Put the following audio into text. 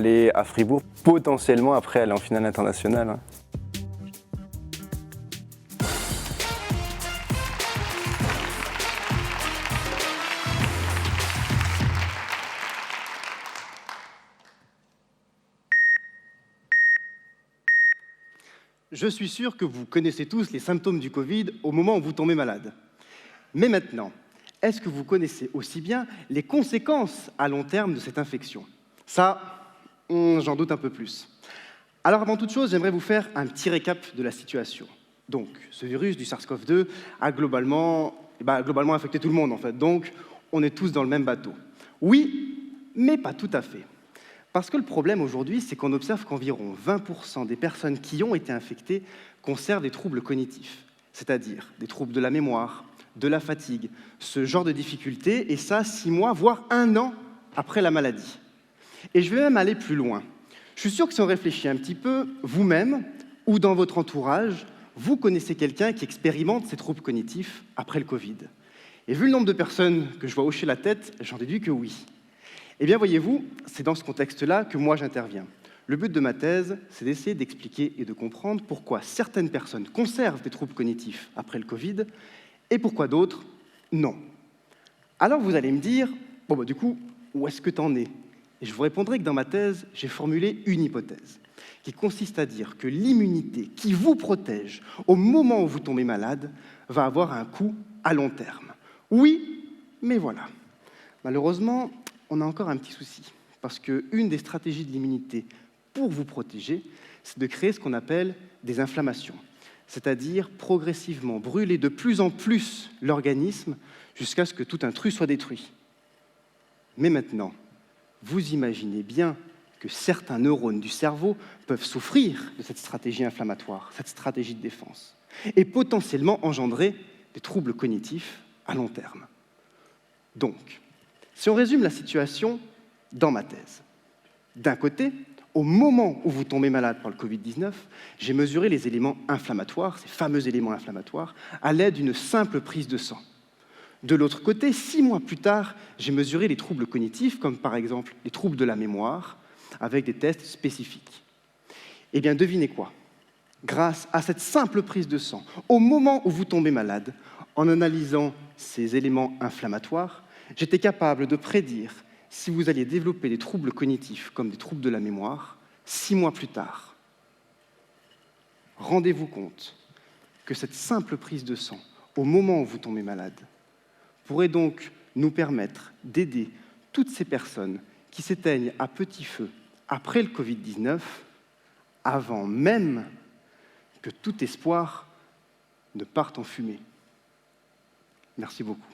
Aller à Fribourg, potentiellement après aller en finale internationale. Je suis sûr que vous connaissez tous les symptômes du Covid au moment où vous tombez malade. Mais maintenant, est-ce que vous connaissez aussi bien les conséquences à long terme de cette infection? Ça, j'en doute un peu plus. Alors avant toute chose, j'aimerais vous faire un petit récap de la situation. Donc, ce virus du SARS-CoV-2 a globalement affecté tout le monde en fait. Donc, on est tous dans le même bateau. Oui, mais pas tout à fait. Parce que le problème aujourd'hui, c'est qu'on observe qu'environ 20% des personnes qui ont été infectées conservent des troubles cognitifs, c'est-à-dire des troubles de la mémoire, de la fatigue, ce genre de difficultés, et ça 6 mois, voire 1 an après la maladie. Et je vais même aller plus loin. Je suis sûr que si on réfléchit un petit peu, vous-même ou dans votre entourage, vous connaissez quelqu'un qui expérimente ces troubles cognitifs après le Covid. Et vu le nombre de personnes que je vois hocher la tête, j'en déduis que oui. Eh bien, voyez-vous, c'est dans ce contexte-là que moi j'interviens. Le but de ma thèse, c'est d'essayer d'expliquer et de comprendre pourquoi certaines personnes conservent des troubles cognitifs après le Covid et pourquoi d'autres, non. Alors vous allez me dire, du coup, où est-ce que t'en es? Et je vous répondrai que dans ma thèse, j'ai formulé une hypothèse qui consiste à dire que l'immunité qui vous protège au moment où vous tombez malade va avoir un coût à long terme. Oui, mais voilà. Malheureusement, on a encore un petit souci, parce qu'une des stratégies de l'immunité pour vous protéger, c'est de créer ce qu'on appelle des inflammations, c'est-à-dire progressivement brûler de plus en plus l'organisme jusqu'à ce que tout intrus soit détruit. Mais maintenant, vous imaginez bien que certains neurones du cerveau peuvent souffrir de cette stratégie inflammatoire, cette stratégie de défense, et potentiellement engendrer des troubles cognitifs à long terme. Donc, si on résume la situation dans ma thèse, d'un côté, au moment où vous tombez malade par le Covid-19, j'ai mesuré les éléments inflammatoires, ces fameux éléments inflammatoires, à l'aide d'une simple prise de sang. De l'autre côté, 6 mois plus tard, j'ai mesuré les troubles cognitifs, comme par exemple les troubles de la mémoire, avec des tests spécifiques. Eh bien, devinez quoi? Grâce à cette simple prise de sang, au moment où vous tombez malade, en analysant ces éléments inflammatoires, j'étais capable de prédire si vous alliez développer des troubles cognitifs comme des troubles de la mémoire 6 mois plus tard. Rendez-vous compte que cette simple prise de sang, au moment où vous tombez malade, pourrait donc nous permettre d'aider toutes ces personnes qui s'éteignent à petit feu après le Covid-19, avant même que tout espoir ne parte en fumée. Merci beaucoup.